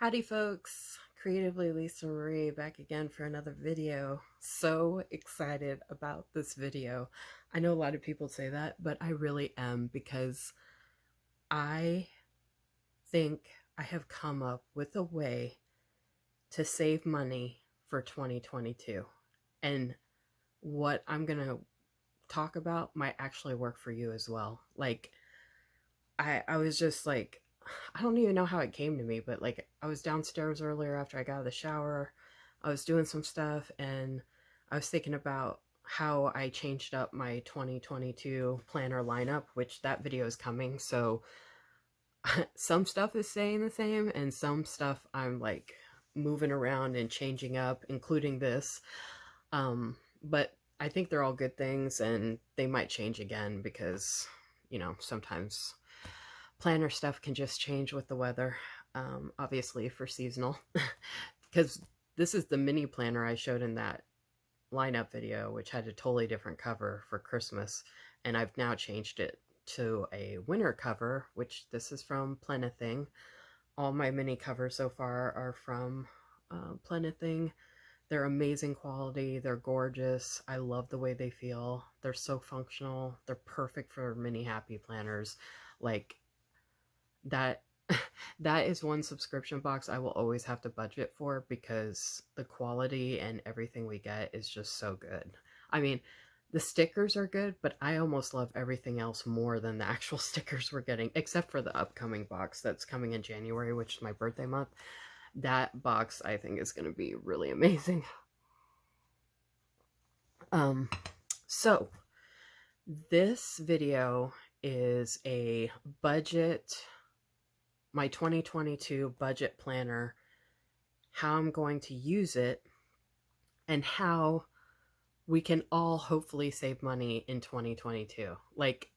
Howdy folks, Creatively Lisa Marie back again for another video. So excited about this video. I know a lot of people say that, but I really am because I think I have come up with a way to save money for 2022. And what I'm going to talk about might actually work for you as well. I was just like, I don't even know how it came to me, but like I was downstairs earlier after I got out of the shower. I was doing some stuff and I was thinking about how I changed up my 2022 planner lineup, which that video is coming. So some stuff is staying the same and some stuff I'm like moving around and changing up, including this. But I think they're all good things and they might change again because, sometimes planner stuff can just change with the weather, obviously for seasonal. Because this is the mini planner I showed in that lineup video, which had a totally different cover for Christmas. And I've now changed it to a winter cover, which this is from Plenithing. All my mini covers so far are from Plenithing. They're amazing quality. They're gorgeous. I love the way they feel. They're so functional. They're perfect for mini happy planners. Like that that is one subscription box I will always have to budget for because the quality and everything we get is just so good. I mean, the stickers are good, but I almost love everything else more than the actual stickers we're getting, except for the upcoming box that's coming in January, which is my birthday month. That box I think is going to be really amazing. Um, so this video is a my 2022 budget planner, how I'm going to use it, and how we can all hopefully save money in 2022. Like,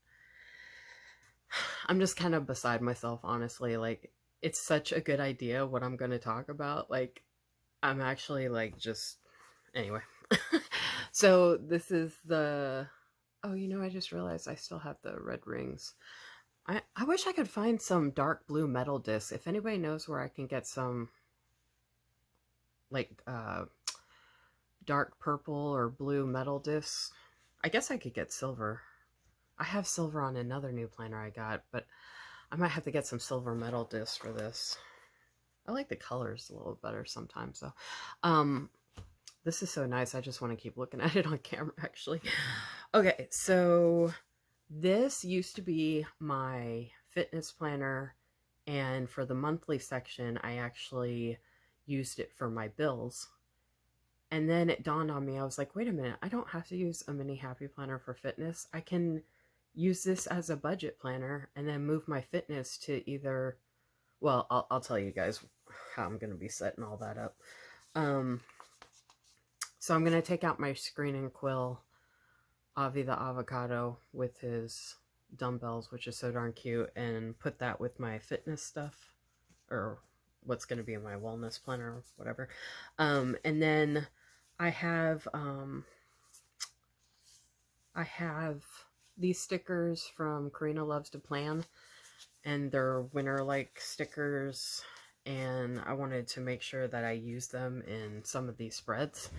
I'm just kind of beside myself, honestly. Like, it's such a good idea what I'm going to talk about. Like, I'm actually like just, anyway. So this is the, oh, I just realized I still have the red rings. I wish I could find some dark blue metal discs. If anybody knows where I can get some like dark purple or blue metal discs, I guess I could get silver. I have silver on another new planner I got, but I might have to get some silver metal discs for this. I like the colors a little better sometimes though. This is so nice. I just want to keep looking at it on camera actually. Okay, so this used to be my fitness planner, and for the monthly section, I actually used it for my bills. And then it dawned on me, I was like, wait a minute, I don't have to use a mini happy planner for fitness. I can use this as a budget planner and then move my fitness to either, well, I'll tell you guys how I'm going to be setting all that up. So I'm going to take out my Screen and Quill Avi the avocado with his dumbbells, which is so darn cute, and put that with my fitness stuff, or what's going to be in my wellness planner or whatever. And then I have these stickers from Karina Loves to Plan, and they're winter-like stickers, and I wanted to make sure that I use them in some of these spreads.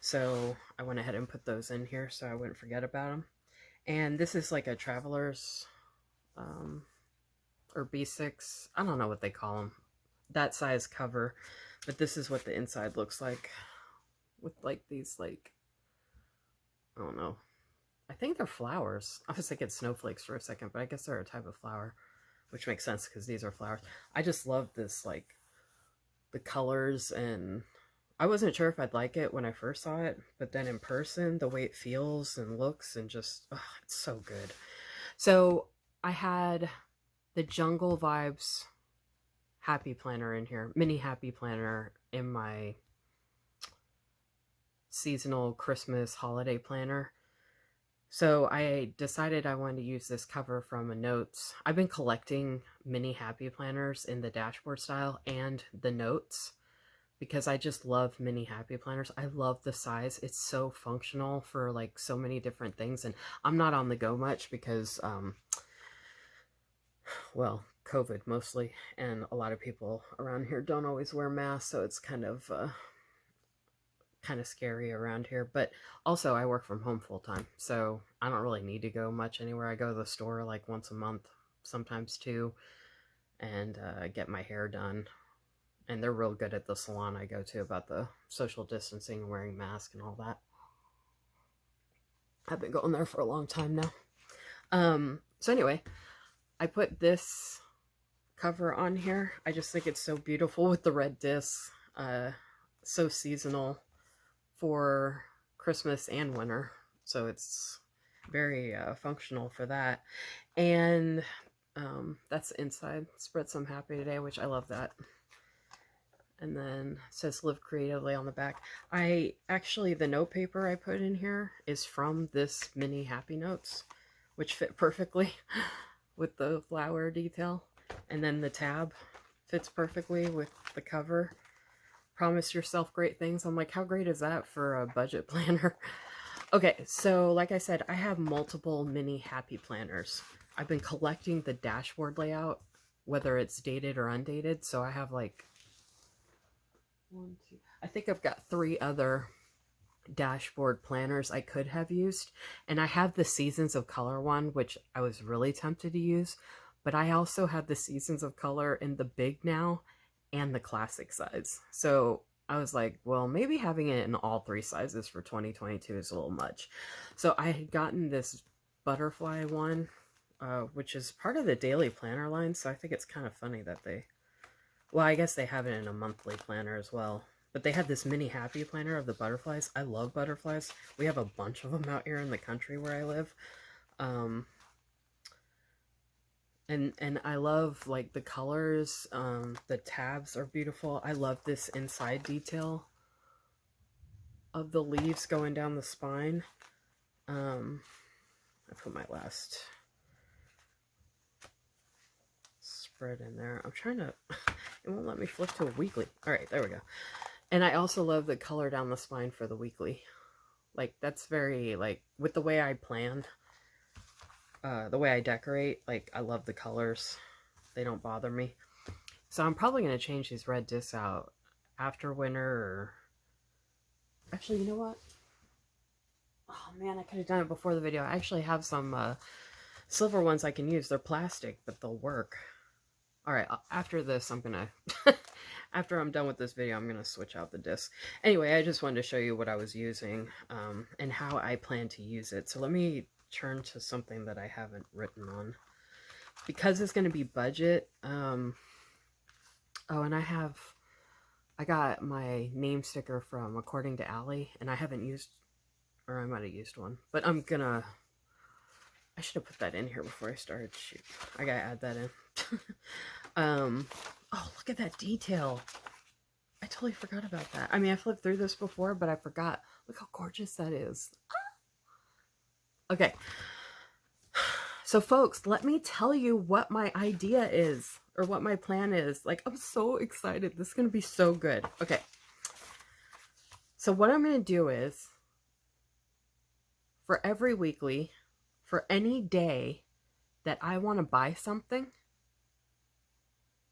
So I went ahead and put those in here so I wouldn't forget about them. And this is like a traveler's or B6, I don't know what they call them, that size cover, but this is what the inside looks like with like these, like, I don't know, I think they're flowers. I was thinking snowflakes for a second, but I guess they're a type of flower, which makes sense because these are flowers. I just love this, like the colors, and I wasn't sure if I'd like it when I first saw it, but then in person, the way it feels and looks and just, oh, it's so good. So I had the Jungle Vibes Happy Planner in here, mini Happy Planner in my seasonal Christmas holiday planner. So I decided I wanted to use this cover from a Notes. I've been collecting mini Happy Planners in the dashboard style and the Notes because I just love mini happy planners. I love the size. It's so functional for like so many different things. And I'm not on the go much because, well, COVID mostly, and a lot of people around here don't always wear masks, so it's kind of scary around here. But also, I work from home full time, so I don't really need to go much anywhere. I go to the store like once a month, sometimes two, and get my hair done. And they're real good at the salon I go to about the social distancing, wearing masks, and all that. I've been going there for a long time now. So anyway, I put this cover on here. I just think it's so beautiful with the red discs. So seasonal for Christmas and winter. So it's very functional for that. And that's inside. Spread Some Happy Today, which I love that. And then it says Live Creatively on the back. The note paper I put in here is from this mini Happy Notes, which fit perfectly with the flower detail. And then the tab fits perfectly with the cover. Promise yourself great things. I'm like, how great is that for a budget planner? Okay, so like I said, I have multiple mini happy planners. I've been collecting the dashboard layout, whether it's dated or undated. So I have like I think I've got 3 other dashboard planners I could have used. And I have the Seasons of Color one, which I was really tempted to use. But I also have the Seasons of Color in the big now and the classic size. So I was like, well, maybe having it in all 3 sizes for 2022 is a little much. So I had gotten this butterfly one, which is part of the daily planner line. So I think it's kind of funny that well, I guess they have it in a monthly planner as well. But they have this mini happy planner of the butterflies. I love butterflies. We have a bunch of them out here in the country where I live. And I love like the colors. The tabs are beautiful. I love this inside detail of the leaves going down the spine. I put my last spread in there. I'm trying to, it won't let me flip to a weekly. All right, there we go. And I also love the color down the spine for the weekly. Like that's very like with the way I plan, the way I decorate, like I love the colors. They don't bother me. So I'm probably going to change these red discs out after winter or actually, you know what? Oh man, I could have done it before the video. I actually have some silver ones I can use. They're plastic, but they'll work. All right, after this, I'm gonna, after I'm done with this video, I'm gonna switch out the disc. Anyway, I just wanted to show you what I was using and how I plan to use it. So let me turn to something that I haven't written on. Because it's gonna be budget, oh, and I got my name sticker from According to Allie, and I haven't used, or I might have used one, but I should have put that in here before I started. Shoot, I gotta add that in. Oh, look at that detail. I totally forgot about that. I mean, I flipped through this before, but I forgot. Look how gorgeous that is. Okay. So folks, let me tell you what my idea is, or what my plan is. Like, I'm so excited. This is going to be so good. Okay. So what I'm going to do is, for every weekly, for any day that I want to buy something,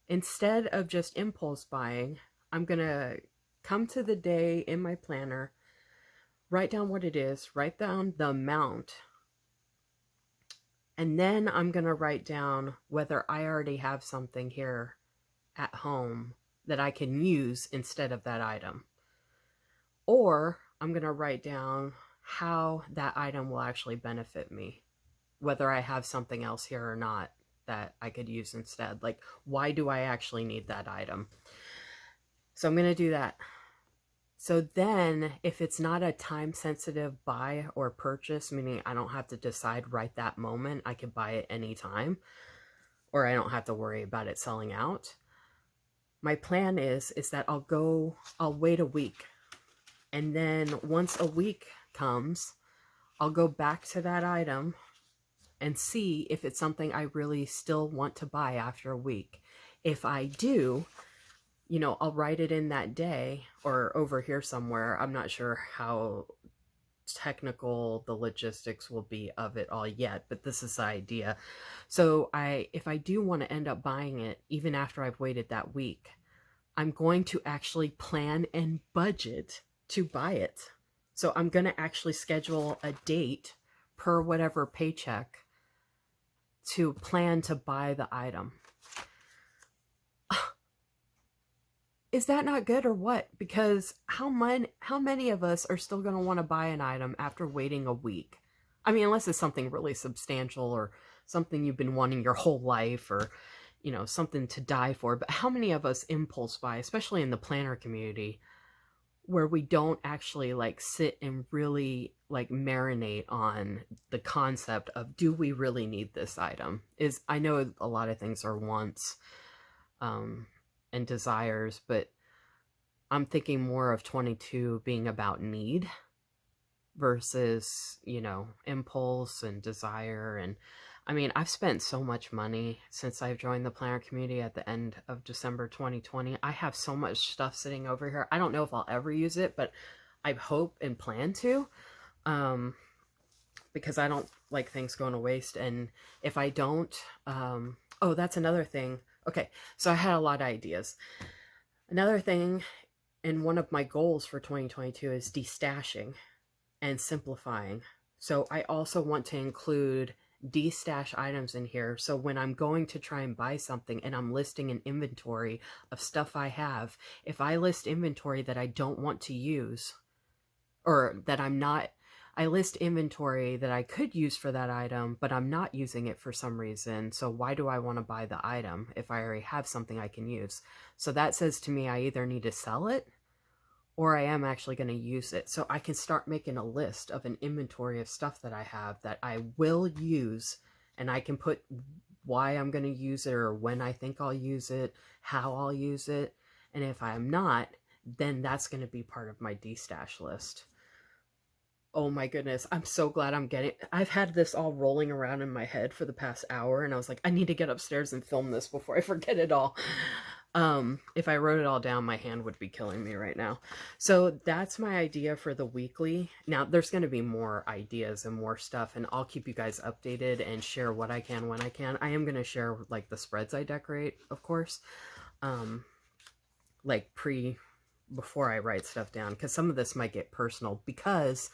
instead of just impulse buying, I'm going to come to the day in my planner, write down what it is, write down the amount, and then I'm going to write down whether I already have something here at home that I can use instead of that item. Or I'm going to write down how that item will actually benefit me, whether I have something else here or not that I could use instead. Like, why do I actually need that item? So I'm going to do that. So then if it's not a time sensitive buy or purchase, meaning I don't have to decide right that moment, I can buy it anytime, or I don't have to worry about it selling out. My plan is that I'll wait a week. And then once a week comes, I'll go back to that item and see if it's something I really still want to buy after a week. If I do, you know, I'll write it in that day or over here somewhere. I'm not sure how technical the logistics will be of it all yet, but this is the idea. So if I do want to end up buying it, even after I've waited that week, I'm going to actually plan and budget to buy it. So I'm going to actually schedule a date per whatever paycheck to plan to buy the item. Is that not good or what? Because how many of us are still going to want to buy an item after waiting a week? I mean, unless it's something really substantial or something you've been wanting your whole life, or, you know, something to die for. But how many of us impulse buy, especially in the planner community, where we don't actually like sit and really like marinate on the concept of, do we really need this item? I know a lot of things are wants and desires, but I'm thinking more of 22 being about need versus, you know, impulse and desire. And I mean, I've spent so much money since I've joined the planner community at the end of December 2020. I have so much stuff sitting over here. I don't know if I'll ever use it, but I hope and plan to, because I don't like things going to waste. And if I don't, oh, that's another thing. Okay, so I had a lot of ideas. Another thing, and one of my goals for 2022 is destashing and simplifying. So I also want to include destash items in here. So when I'm going to try and buy something and I'm listing an inventory of stuff I have, if I list inventory that I don't want to use, or that I list inventory that I could use for that item, but I'm not using it for some reason. So why do I want to buy the item if I already have something I can use? So that says to me I either need to sell it or I am actually going to use it. So I can start making a list of an inventory of stuff that I have that I will use, and I can put why I'm going to use it, or when I think I'll use it, how I'll use it. And if I'm not, then that's going to be part of my destash list. Oh my goodness, I'm so glad I've had this all rolling around in my head for the past hour, and I was like, I need to get upstairs and film this before I forget it all. If I wrote it all down, my hand would be killing me right now. So that's my idea for the weekly. Now, there's going to be more ideas and more stuff, and I'll keep you guys updated and share what I can when I can. I am going to share like the spreads I decorate, of course, like before I write stuff down, because some of this might get personal. Because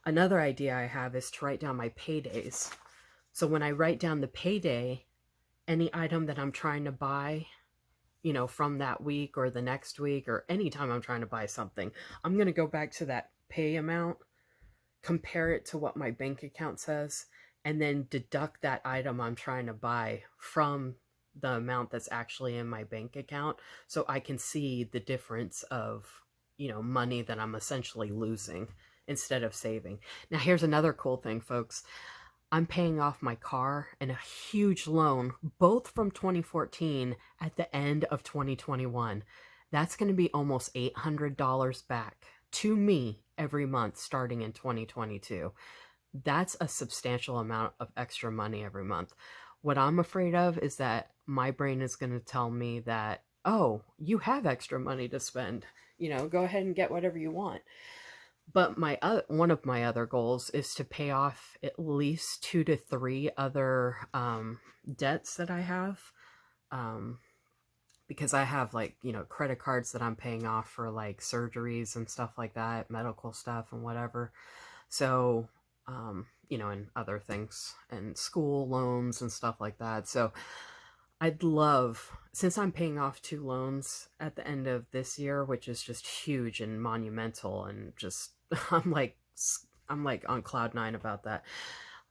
another idea I have is to write down my paydays. So when I write down the payday, any item that I'm trying to buy, you know, from that week or the next week, or anytime I'm trying to buy something, I'm going to go back to that pay amount, compare it to what my bank account says, and then deduct that item I'm trying to buy from the amount that's actually in my bank account, so I can see the difference of, you know, money that I'm essentially losing instead of saving. Now, here's another cool thing, folks. I'm paying off my car and a huge loan, both from 2014 at the end of 2021. That's going to be almost $800 back to me every month starting in 2022. That's a substantial amount of extra money every month. What I'm afraid of is that my brain is going to tell me that, oh, you have extra money to spend. You know, go ahead and get whatever you want. But one of my other goals is to pay off at least 2 to 3 other debts that I have. Because I have, like, you know, credit cards that I'm paying off for like surgeries and stuff like that, medical stuff and whatever. So, you know, and other things, and school loans and stuff like that. So I'd love, since I'm paying off 2 loans at the end of this year, which is just huge and monumental, and just, I'm like on cloud 9 about that.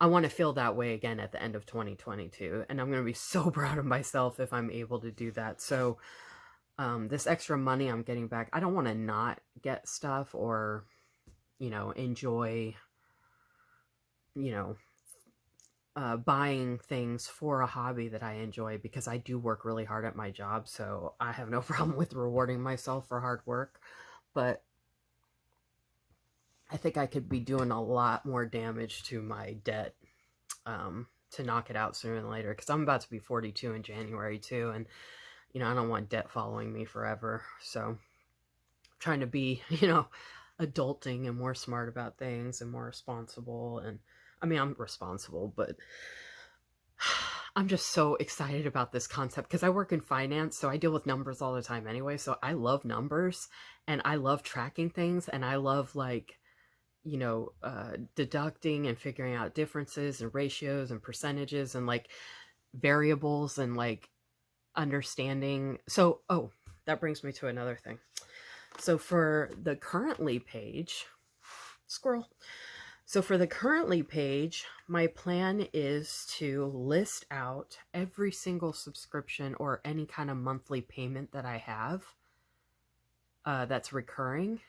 I want to feel that way again at the end of 2022, and I'm going to be so proud of myself if I'm able to do that. So this extra money I'm getting back, I don't want to not get stuff or, you know, enjoy, you know, buying things for a hobby that I enjoy, because I do work really hard at my job, so I have no problem with rewarding myself for hard work. But I think I could be doing a lot more damage to my debt to knock it out sooner than later, because I'm about to be 42 in January too, and, you know, I don't want debt following me forever. So I'm trying to be, you know, adulting and more smart about things and more responsible. And I mean, I'm responsible, but I'm just so excited about this concept because I work in finance, so I deal with numbers all the time anyway. So I love numbers and I love tracking things and I love like, deducting and figuring out differences and ratios and percentages and like variables and like understanding. So, oh, that brings me to another thing. So for the currently page, squirrel. So for the currently page, my plan is to list out every single subscription or any kind of monthly payment that I have that's recurring,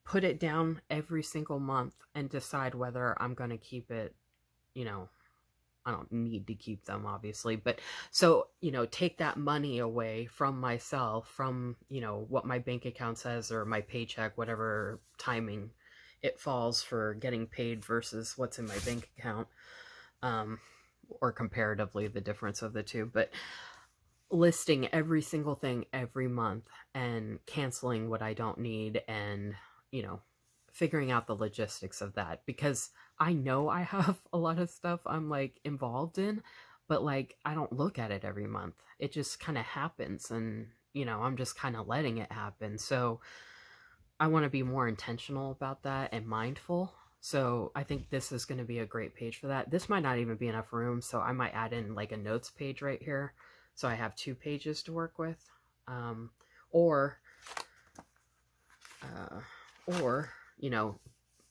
put it down every single month and decide whether I'm going to keep it, I don't need to keep them obviously, but so, take that money away from myself, from, what my bank account says or my paycheck, whatever timing it falls for getting paid versus what's in my bank account, or comparatively the difference of the two, but listing every single thing every month and canceling what I don't need and, figuring out the logistics of that, because I know I have a lot of stuff I'm like involved in, but like I don't look at it every month. It just kind of happens and, I'm just kind of letting it happen. So I want to be more intentional about that and mindful. So I think this is going to be a great page for that. This might not even be enough room, so I might add in like a notes page right here. So I have 2 pages to work with. Or,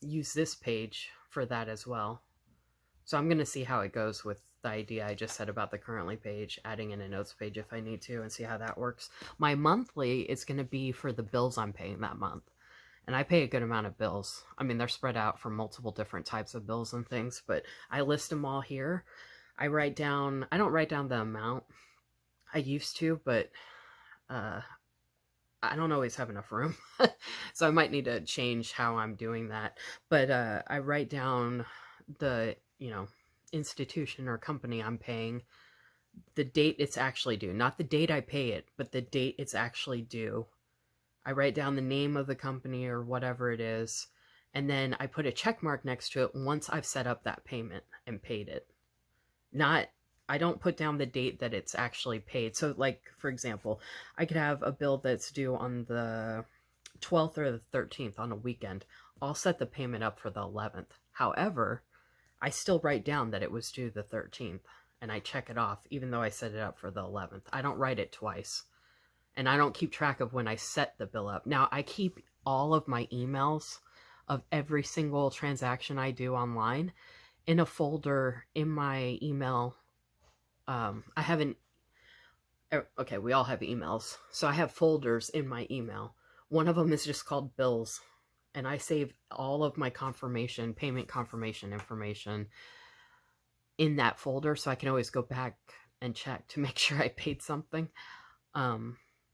use this page for that as well. So I'm going to see how it goes with the idea I just said about the currently page, adding in a notes page if I need to, and see how that works. My monthly is going to be for the bills I'm paying that month. And I pay a good amount of bills. I mean, they're spread out for multiple different types of bills and things, but I list them all here. I don't write down the amount. I used to, but I don't always have enough room. So I might need to change how I'm doing that. But I write down the, institution or company I'm paying, the date it's actually due, not the date I pay it, but the date it's actually due. I write down the name of the company or whatever it is, and then I put a check mark next to it once I've set up that payment and paid it. I don't put down the date that it's actually paid. So like, for example, I could have a bill that's due on the 12th or the 13th on a weekend. I'll set the payment up for the 11th. However, I still write down that it was due the 13th and I check it off even though I set it up for the 11th. I don't write it twice. And I don't keep track of when I set the bill up. Now, I keep all of my emails of every single transaction I do online in a folder in my email. I haven't, okay, we all have emails. So I have folders in my email. One of them is just called bills. And I save all of my payment confirmation information in that folder. So I can always go back and check to make sure I paid something.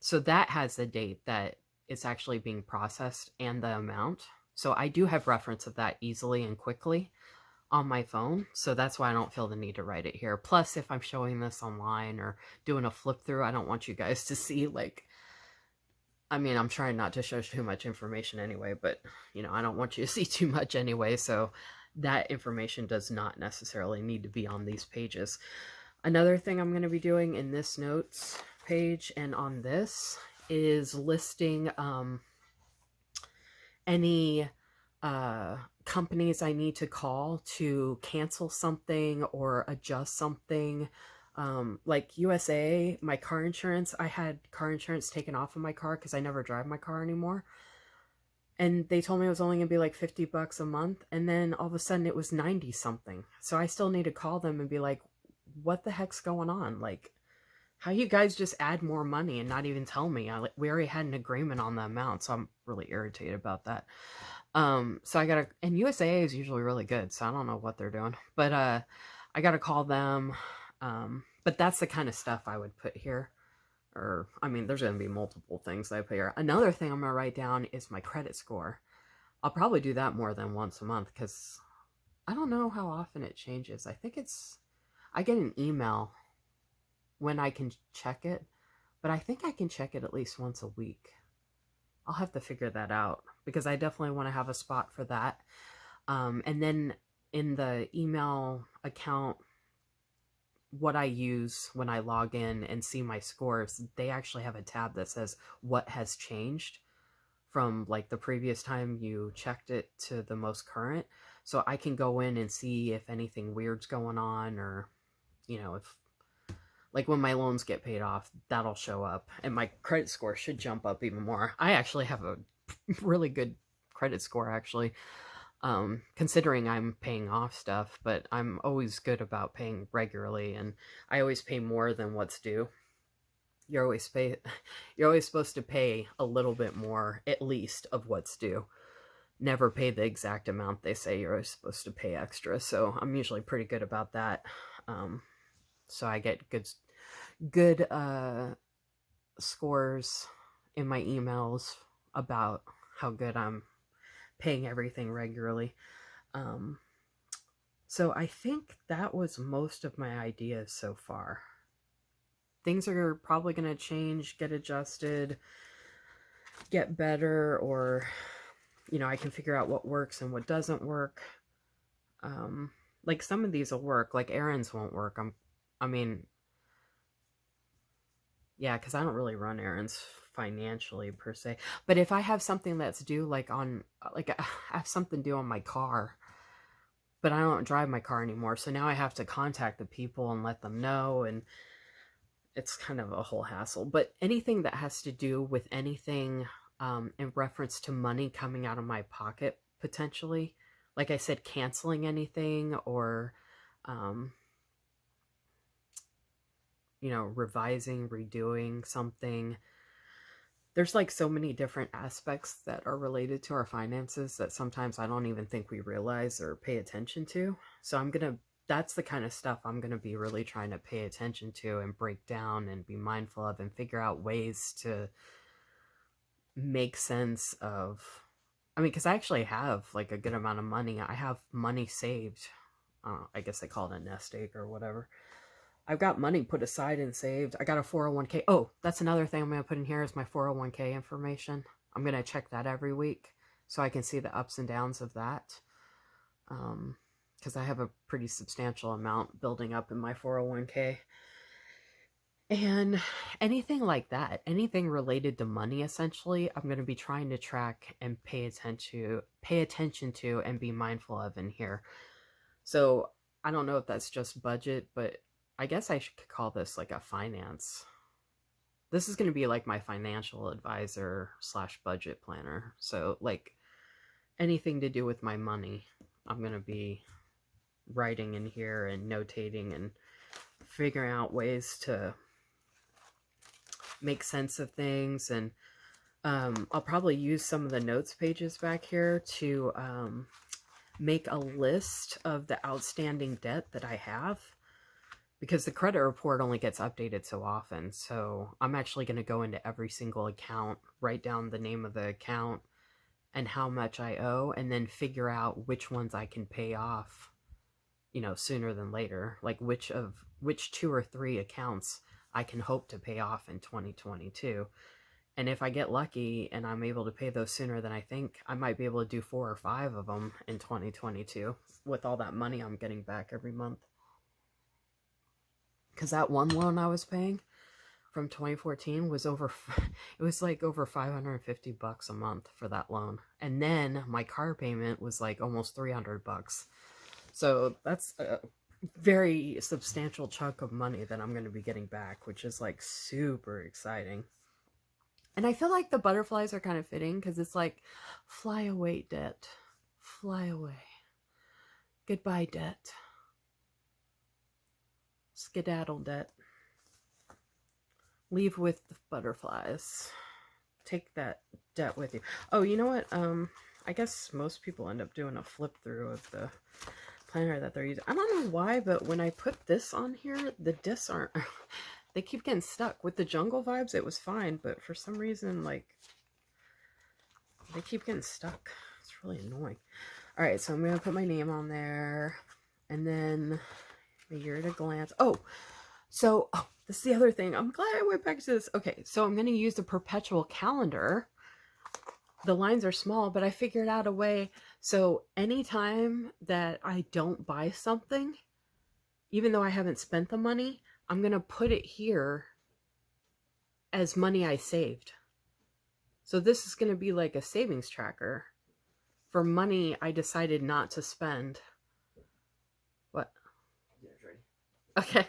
So that has the date that it's actually being processed and the amount. So I do have reference of that easily and quickly on my phone. So that's why I don't feel the need to write it here. Plus, if I'm showing this online or doing a flip through, I don't want you guys to see like, I mean, I'm trying not to show too much information anyway, but I don't want you to see too much anyway. So that information does not necessarily need to be on these pages. Another thing I'm going to be doing in this notes page and on this is listing any companies I need to call to cancel something or adjust something. Like USA, my car insurance, I had car insurance taken off of my car because I never drive my car anymore. And they told me it was only going to be like $50 a month. And then all of a sudden it was 90 something. So I still need to call them and be like, what the heck's going on? Like, how you guys just add more money and not even tell me? We already had an agreement on the amount, so I'm really irritated about that. So I gotta, and USAA is usually really good, so I don't know what they're doing, but I gotta call them. But that's the kind of stuff I would put here. Or, I mean, there's gonna be multiple things I put here. Another thing I'm gonna write down is my credit score. I'll probably do that more than once a month because I don't know how often it changes. I think I get an email when I can check it, but I think I can check it at least once a week I'll have to figure that out because I definitely want to have a spot for that. And then in the email account, what I use when I log in and see my scores, they actually have a tab that says what has changed from like the previous time you checked it to the most current. So I can go in and see if anything weird's going on, or, you know, if like when my loans get paid off, that'll show up and my credit score should jump up even more. I actually have a really good credit score, actually, considering I'm paying off stuff, but I'm always good about paying regularly, and I always pay more than what's due. You're always you're always supposed to pay a little bit more, at least, of what's due. Never pay the exact amount they say you're always supposed to pay extra. So I'm usually pretty good about that. So I get good scores in my emails about how good I'm paying everything regularly. So I think that was most of my ideas so far. Things are probably going to change, get adjusted, get better, or, you know, I can figure out what works and what doesn't work. Like some of these will work, like errands won't work. I mean, yeah, because I don't really run errands financially per se. But if I have something that's due, like I have something due on my car, but I don't drive my car anymore, so now I have to contact the people and let them know, and it's kind of a whole hassle. But anything that has to do with anything in reference to money coming out of my pocket, potentially, like I said, canceling anything, or you know, revising, redoing something. There's like so many different aspects that are related to our finances that sometimes I don't even think we realize or pay attention to. So that's the kind of stuff I'm going to be really trying to pay attention to and break down and be mindful of and figure out ways to make sense of. I mean, because I actually have like a good amount of money. I have money saved. I guess they call it a nest egg or whatever. I've got money put aside and saved. I got a 401k. Oh, that's another thing I'm going to put in here is my 401k information. I'm going to check that every week so I can see the ups and downs of that. Because I have a pretty substantial amount building up in my 401k. And anything like that, anything related to money, essentially, I'm going to be trying to track and pay attention to and be mindful of in here. So I don't know if that's just budget, but I guess I could call this like a finance. This is going to be like my financial advisor / budget planner. So like anything to do with my money, I'm going to be writing in here and notating and figuring out ways to make sense of things. And I'll probably use some of the notes pages back here to make a list of the outstanding debt that I have, because the credit report only gets updated so often. So I'm actually going to go into every single account, write down the name of the account and how much I owe, and then figure out which ones I can pay off, you know, sooner than later. Like which 2 or 3 accounts I can hope to pay off in 2022. And if I get lucky and I'm able to pay those sooner than I think, I might be able to do 4 or 5 of them in 2022 with all that money I'm getting back every month. Because that one loan I was paying from 2014 was it was like over $550 a month for that loan. And then my car payment was like almost $300. So that's a very substantial chunk of money that I'm going to be getting back, which is like super exciting. And I feel like the butterflies are kind of fitting because it's like, fly away, debt. Fly away. Goodbye, debt. Skedaddle, debt. Leave with the butterflies. Take that debt with you. Oh, you know what? I guess most people end up doing a flip through of the planner that they're using. I don't know why, but when I put this on here, the discs aren't... they keep getting stuck. With the jungle vibes, it was fine, but for some reason, like, they keep getting stuck. It's really annoying. Alright, so I'm going to put my name on there, and then the year at a glance. Oh, this is the other thing. I'm glad I went back to this. Okay, so I'm going to use the perpetual calendar the lines are small, but I figured out a way. So anytime that I don't buy something, even though I haven't spent the money, I'm going to put it here as money I saved. So this is going to be like a savings tracker for money I decided not to spend. What? Yeah, it's ready. Okay,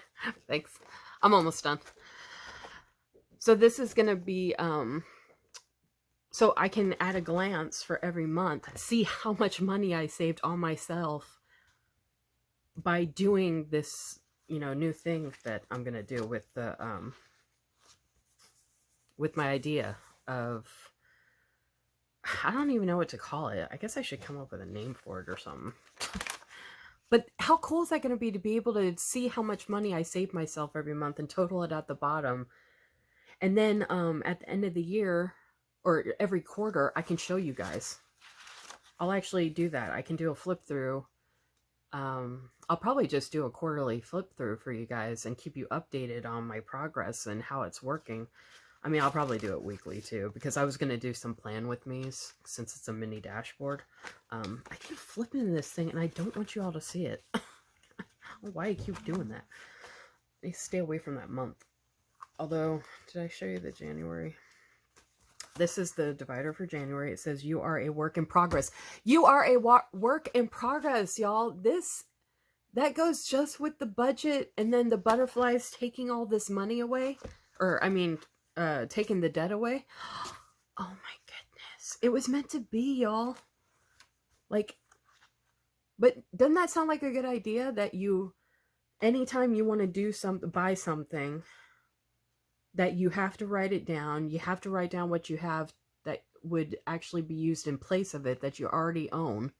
thanks. I'm almost done. So this is going to be, so I can at a glance for every month see how much money I saved on myself by doing this, new thing that I'm going to do with my idea of, I don't even know what to call it. I guess I should come up with a name for it or something. But how cool is that going to be able to see how much money I save myself every month and total it at the bottom? And then at the end of the year or every quarter, I can show you guys. I'll actually do that. I can do a flip through. I'll probably just do a quarterly flip through for you guys and keep you updated on my progress and how it's working. I mean, I'll probably do it weekly too, because I was going to do some plan with me's since it's a mini dashboard. I keep flipping this thing and I don't want you all to see it. I don't know why I keep doing that. I need to stay away from that month. Although, did I show you the January? This is the divider for January. It says you are a work in progress. You are a work in progress, y'all. That goes just with the budget, and then the butterflies taking all this money away. Or, I mean, taking the debt away. Oh my goodness. It was meant to be, y'all. Like, but doesn't that sound like a good idea that anytime you want to do something, buy something, that you have to write it down. You have to write down what you have that would actually be used in place of it that you already own.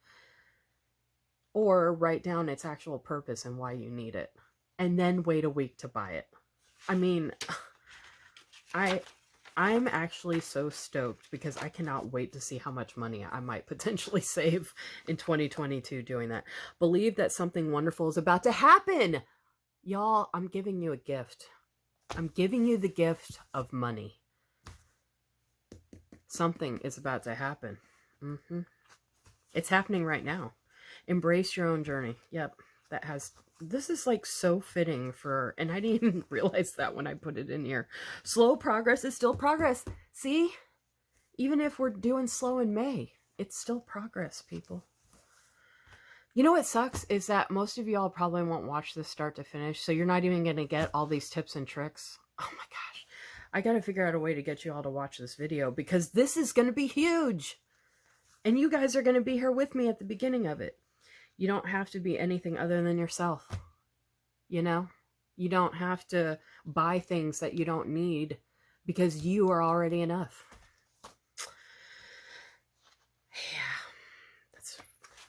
Or write down its actual purpose and why you need it. And then wait a week to buy it. I mean, I'm actually so stoked because I cannot wait to see how much money I might potentially save in 2022 doing that. Believe that something wonderful is about to happen. Y'all, I'm giving you a gift. I'm giving you the gift of money. Something is about to happen. It's happening right now. Embrace your own journey. Yep. This is like so fitting for, and I didn't even realize that when I put it in here. Slow progress is still progress. See? Even if we're doing slow in May, it's still progress, people. You know what sucks is that most of y'all probably won't watch this start to finish, so you're not even going to get all these tips and tricks. Oh my gosh. I got to figure out a way to get you all to watch this video because this is going to be huge. And you guys are going to be here with me at the beginning of it. You don't have to be anything other than yourself. You know? You don't have to buy things that you don't need because you are already enough.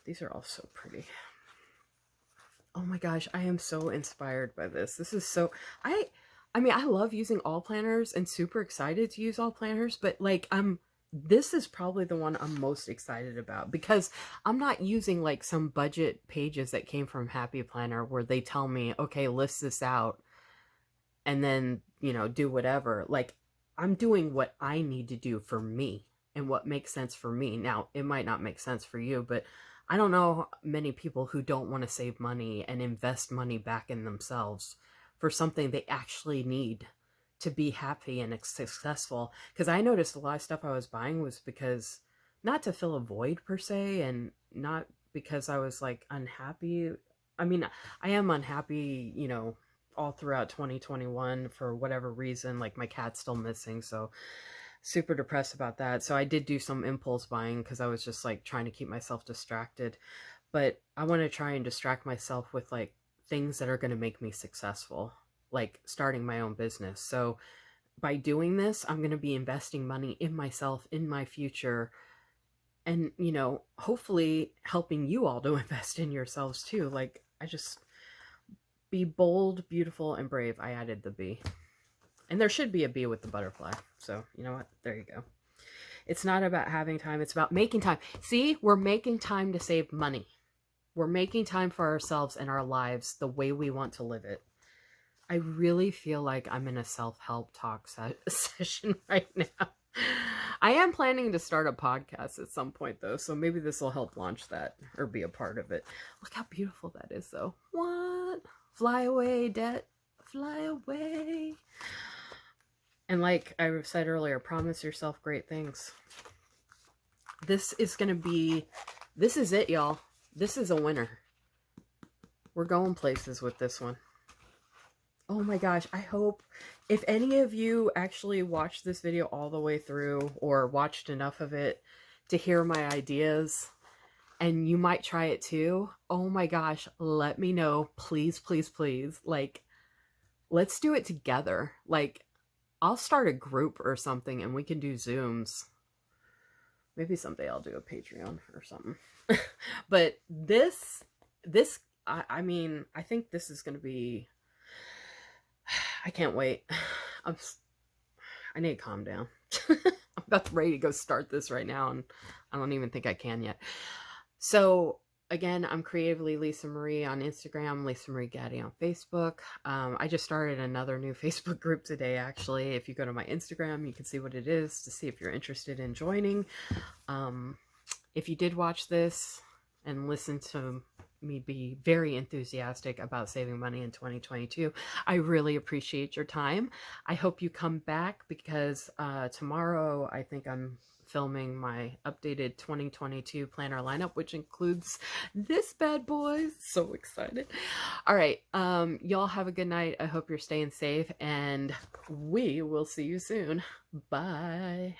These are all so pretty. Oh my gosh, I am so inspired by this. This is so... I mean, I love using all planners and super excited to use all planners, but like this is probably the one I'm most excited about because I'm not using like some budget pages that came from Happy Planner where they tell me, okay, list this out and then, do whatever. Like, I'm doing what I need to do for me and what makes sense for me. Now, it might not make sense for you, but I don't know many people who don't want to save money and invest money back in themselves for something they actually need to be happy and successful. Because I noticed a lot of stuff I was buying was because, not to fill a void per se, and not because I was like unhappy. I mean, I am unhappy, all throughout 2021 for whatever reason. Like my cat's still missing, so super depressed about that. So I did do some impulse buying because I was just like trying to keep myself distracted. But I want to try and distract myself with like things that are going to make me successful, like starting my own business. So by doing this, I'm going to be investing money in myself, in my future, and, hopefully helping you all to invest in yourselves too. Like, be bold, beautiful, and brave. I added the B. And there should be a bee with the butterfly. So, you know what? There you go. It's not about having time. It's about making time. See, we're making time to save money. We're making time for ourselves and our lives the way we want to live it. I really feel like I'm in a self-help talk session right now. I am planning to start a podcast at some point though, so maybe this will help launch that or be a part of it. Look how beautiful that is though. What? Fly away, debt. Fly away. And like I said earlier, promise yourself great things. This is going to be, this is it, y'all. This is a winner. We're going places with this one. Oh my gosh, I hope if any of you actually watched this video all the way through or watched enough of it to hear my ideas, and you might try it too, oh my gosh, let me know. Please, please, please. Like, let's do it together. Like, I'll start a group or something and we can do Zooms. Maybe someday I'll do a Patreon or something. But this, I mean, I think this is going to be, I can't wait. I need to calm down. I'm about ready to go start this right now, and I don't even think I can yet. So again, I'm Creatively Lisa Marie on Instagram, Lisa Marie Gaddy on Facebook. I just started another new Facebook group today, actually. If you go to my Instagram, you can see what it is to see if you're interested in joining. If you did watch this and listen to me be very enthusiastic about saving money in 2022, I really appreciate your time. I hope you come back because tomorrow I think I'm filming my updated 2022 planner lineup, which includes this bad boy. So excited. All right, y'all have a good night. I hope you're staying safe, and we will see you soon. Bye.